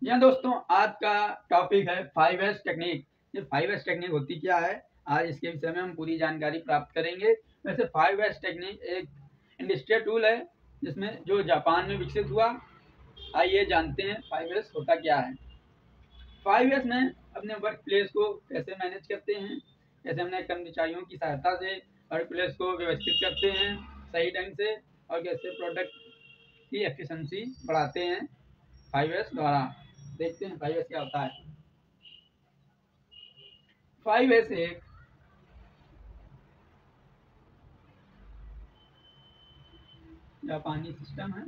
यहाँ दोस्तों आज का टॉपिक है 5S टेक्निक। ये 5S टेक्निक होती क्या है, आज इसके विषय में हम पूरी जानकारी प्राप्त करेंगे। वैसे 5S टेक्निक एक इंडस्ट्रियल टूल है जिसमें जो जापान में विकसित हुआ। आइए जानते हैं 5S होता क्या है। 5S में अपने वर्क प्लेस को कैसे मैनेज करते हैं, कैसे अपने कर्मचारियों की सहायता से वर्क प्लेस को व्यवस्थित करते हैं सही ढंग से, और कैसे प्रोडक्ट की एफिशिएंसी बढ़ाते हैं 5S द्वारा। देखते हैं 5S क्या होता है। 5S एक जापानी सिस्टम है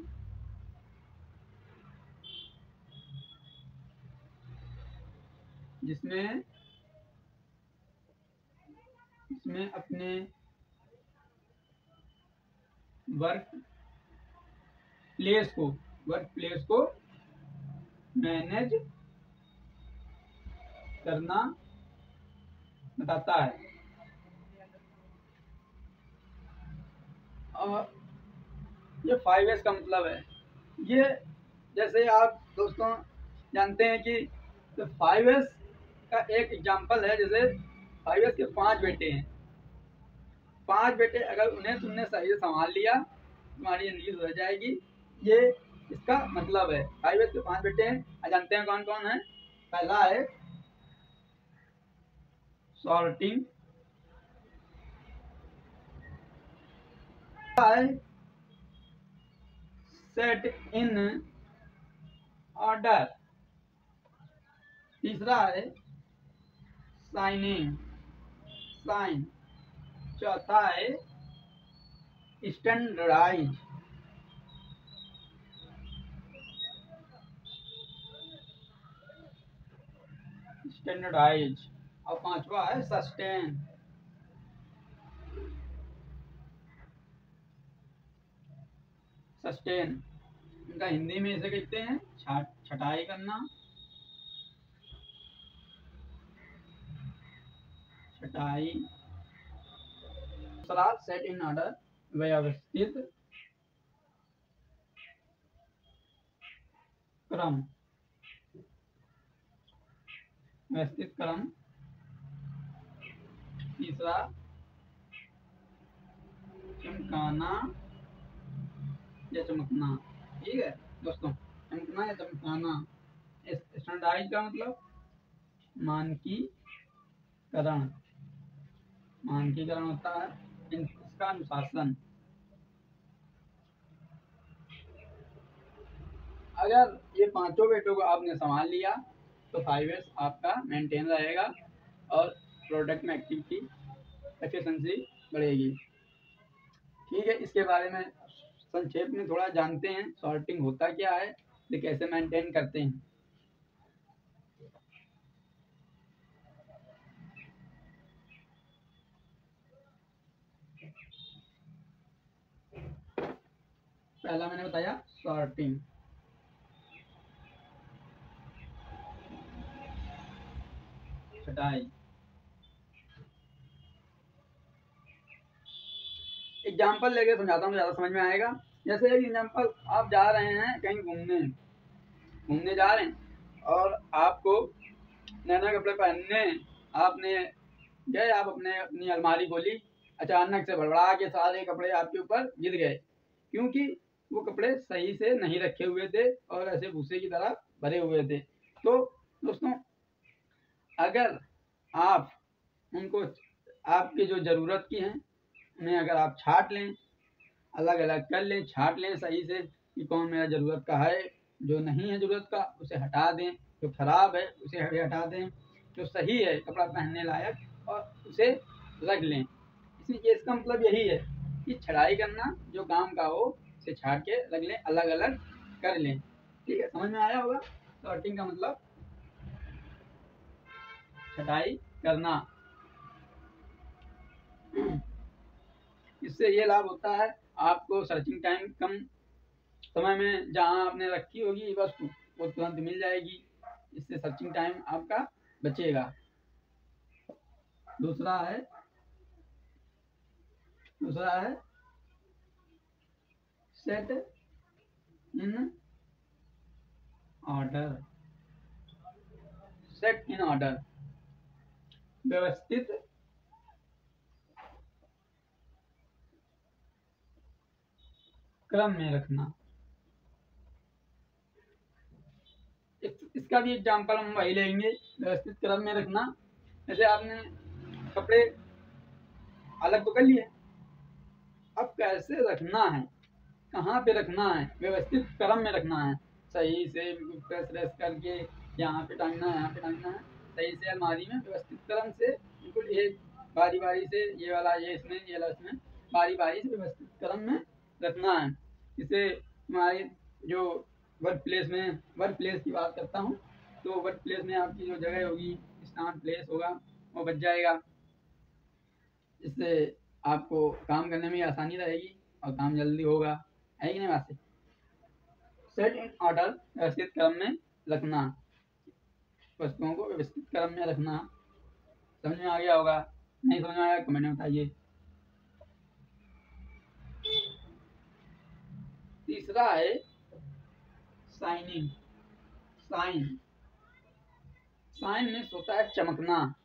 जिसमें अपने वर्क प्लेस को मैनेज करना बताता है। और ये 5S का मतलब है, ये जैसे आप दोस्तों जानते हैं कि 5S का एक एग्जाम्पल है। जैसे 5S के 5 बेटे हैं। 5 बेटे, अगर उन्हें तुमने सही से संभाल लिया तुम्हारी जिंदगी सुधर जाएगी। ये इसका मतलब है। 5S के 5 बेटे हैं, जानते हैं कौन कौन है। पहला है सॉर्टिंग, सेट इन ऑर्डर, तीसरा है साइन, चौथा है स्टैंडर्डाइज, और पांचवा है सस्टेन। इनका हिंदी में इसे कहते हैं छटाई करना, दूसरा सेट इन ऑर्डर, व्यवस्थित क्रम, तीसरा चमकाना या चमकना। ठीक है दोस्तों, चमकना या चमकाना। स्टैंडर्डाइज का मतलब मानकीकरण होता है। इसका अनुशासन। अगर ये पांचों बेटों को आपने संभाल लिया तो 5S आपका मेंटेन रहेगा और प्रोडक्ट में एक्टिविटी एफिशिएंसी बढ़ेगी। ठीक है, इसके बारे में संक्षेप में थोड़ा जानते हैं। सॉर्टिंग होता क्या है, ये कैसे मेंटेन करते हैं। पहला मैंने बताया सॉर्टिंग, छटाई। एग्जाम्पल लेके समझाता हूँ, ज़्यादा समझ में आएगा। जैसे एक एग्जाम्पल, आप जा रहे हैं कहीं घूमने जा रहे हैं और आपको नए नए कपड़े पहनने, आपने गए, आप अपनी अलमारी खोली, अचानक से भड़बड़ा के सारे कपड़े आपके ऊपर गिर गए, क्योंकि वो कपड़े सही से नहीं रखे हुए थे और ऐसे भूसे की तरह भरे हुए थे। तो दोस्तों, अगर आप उनको आपकी जो ज़रूरत की हैं उन्हें अगर आप छांट लें, अलग अलग कर लें, छांट लें सही से कि कौन मेरा ज़रूरत का है, जो नहीं है ज़रूरत का उसे हटा दें, जो खराब है उसे हटा दें, जो सही है कपड़ा पहनने लायक और उसे रख लें। इसका मतलब यही है कि छटाई करना, जो काम का हो उसे छाट के रख लें, अलग अलग कर लें। ठीक है, समझ में आया होगा। सॉर्टिंग का मतलब छटाई करना। इससे ये लाभ होता है, आपको सर्चिंग टाइम कम समय में जहां आपने रखी होगी वस्तु वो तुरंत मिल जाएगी। इससे सर्चिंग टाइम आपका बचेगा। दूसरा है set in order. Set in order, व्यवस्थित क्रम में रखना। इसका भी एग्जाम्पल हम वही लेंगे, व्यवस्थित क्रम में रखना। जैसे आपने कपड़े अलग तो कर लिए, अब कैसे रखना है, कहाँ पे रखना है, व्यवस्थित क्रम में रखना है, सही से प्रेस रेस करके यहाँ पे टांगना है, यहाँ पे टांगना है, सही से अलमारी में व्यवस्थित क्रम से, बिल्कुल एक बारी बारी से, ये वाला ये इसमें, ये वाला इसमें, बारी बारी से व्यवस्थित क्रम में रखना है। इसे हमारे जो वर्क प्लेस की बात करता हूँ, तो वर्क प्लेस में आपकी जो जगह होगी, स्टैंड प्लेस होगा, वो बच जाएगा। इससे आपको काम करने में आसानी रहेगी और काम जल्दी होगा, है कि नहीं बात से। सेट इन ऑर्डर, व्यवस्थित क्रम में रखना, वस्तुओं को व्यवस्थित क्रम में रखना। समझ में आ गया होगा, नहीं समझ में आया कमेंट में बताइए। तीसरा है शाइनिंग। साइन में होता है चमकना,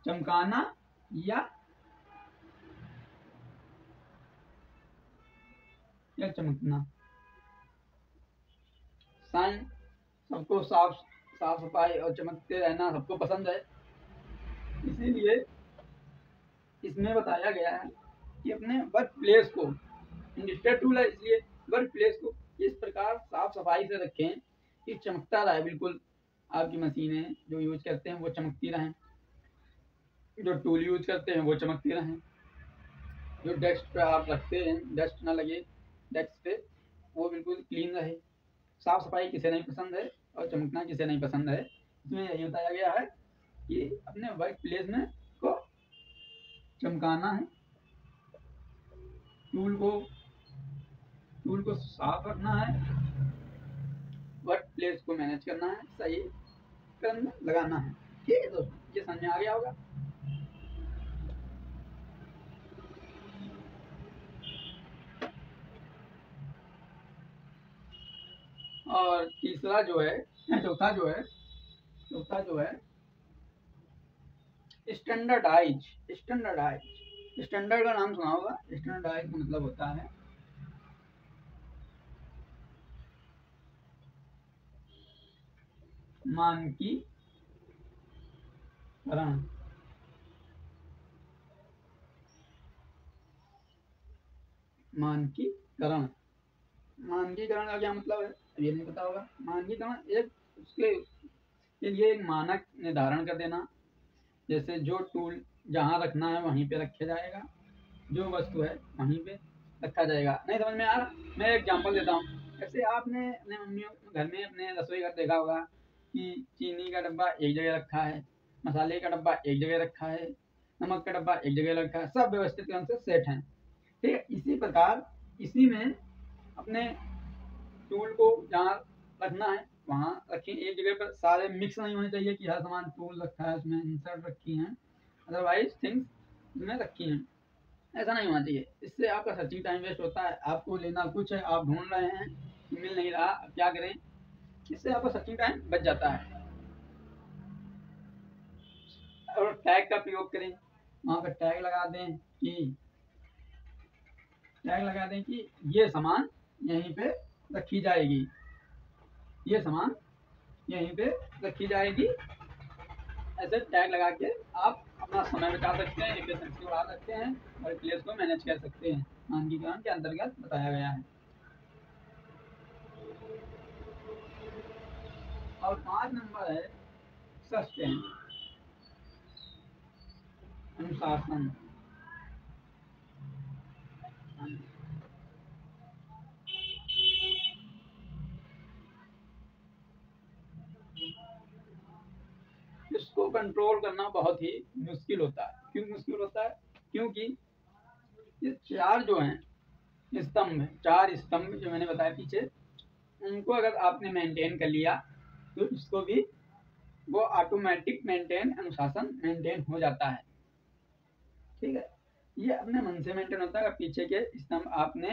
चमकाना या चमकना। साइन सबको साफ सफाई और चमकते रहना सबको पसंद है, इसीलिए इसमें बताया गया है कि अपने वर्क प्लेस को, इंडस्ट्रियल टूल है इसलिए वर्क प्लेस को इस प्रकार साफ सफाई से रखें कि चमकता रहे, बिल्कुल आपकी मशीनें जो यूज करते हैं वो चमकती रहें, जो टूल यूज करते हैं वो चमकती रहें, जो डेस्क पे आप रखते हैं डस्ट ना लगे डेस्क पे, वो बिल्कुल क्लीन रहे। साफ सफाई किसे नहीं पसंद है और चमकना किसे नहीं पसंद है। इसमें यही बताया गया है कि अपने वर्क प्लेस में को चमकाना है, टूल को साफ रखना है, वर्क प्लेस को मैनेज करना है, सही क्रम में लगाना है। ठीक है दोस्तों, ये समझ में आ गया होगा। और तीसरा जो है, चौथा जो है स्टैंडर्डाइज। स्टैंडर्ड का नाम सुना होगा। स्टैंडर्डाइज का मतलब होता है मानकीकरण। मानकीकरण का क्या मतलब है, ये नहीं पता होगा। मानकीकरण एक उसके लिए एक मानक निर्धारण कर देना, जैसे जो टूल जहाँ रखना है वहीं पे रखा जाएगा, जो वस्तु है वहीं पे रखा जाएगा। नहीं समझ में आ रहा, मैं एग्जांपल देता हूँ। जैसे आपने अपने मम्मी घर में अपने रसोई घर देखा होगा कि चीनी का डब्बा एक जगह रखा है, मसाले का डब्बा एक जगह रखा है, नमक का डब्बा एक जगह रखा है, सब व्यवस्थित क्रम से सेट हैं। ठीक है, इसी प्रकार इसी में अपने टूल को जहाँ रखना है वहाँ रखें, एक जगह पर सारे मिक्स नहीं होने चाहिए कि हर सामान टूल रखा है उसमें इंसर्ट रखी हैं, अदरवाइज थिंग्स उसमें रखी हैं, ऐसा नहीं होना चाहिए। इससे आपका सर्चिंग टाइम वेस्ट होता है। आपको लेना कुछ है, आप ढूंढ रहे हैं, मिल नहीं रहा, क्या करें, इससे आपका सर्चिंग टाइम बच जाता है। और टैग का प्रयोग करें, वहाँ पर टैग लगा दें कि ये सामान यहीं पे रखी जाएगी, ये सामान यहीं पे रखी जाएगी। ऐसे टैग लगा के आप अपना समय बचा सकते हैं, एफिशिएंसी बढ़ा सकते हैं और प्लेस को मैनेज कर सकते हैं। मानकीकरण के अंतर्गत बताया गया है। और 5 नंबर है सस्टेन, अनुशासन। इसको कंट्रोल करना बहुत ही मुश्किल होता है। क्यों मुश्किल होता है? क्योंकि ये चार जो हैं चार स्तंभ जो मैंने बताया पीछे, उनको अगर आपने मेंटेन कर लिया तो इसको भी वो ऑटोमेटिक अनुशासन मेंटेन हो जाता है। ठीक है, ये अपने मन से मेंटेन होता है। पीछे के स्तंभ आपने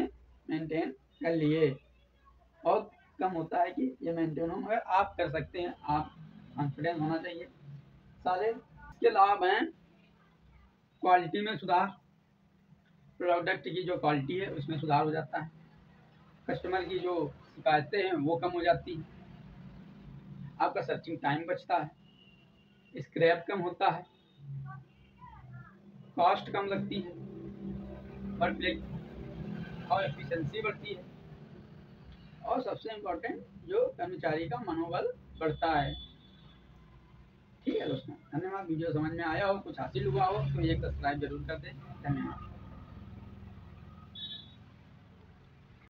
मेंटेन कर लिए और कम होता है कि ये मेंटेन हो, मगर आप कर सकते हैं, आप कॉन्फिडेंस होना चाहिए सारे। इसके लाभ हैं क्वालिटी में सुधार, प्रोडक्ट की जो क्वालिटी है उसमें सुधार हो जाता है, कस्टमर की जो शिकायतें हैं वो कम हो जाती हैं, आपका सर्चिंग टाइम बचता है, स्क्रैप कम होता है, कॉस्ट कम लगती है, वर्क क्लिक और एफिशिएंसी बढ़ती है, और सबसे इम्पोर्टेंट जो कर्मचारी का मनोबल बढ़ता है। ठीक है दोस्तों, धन्यवाद। वीडियो समझ में आया हो, कुछ हासिल हुआ हो तो एक सब्सक्राइब जरूर कर दें। धन्यवाद।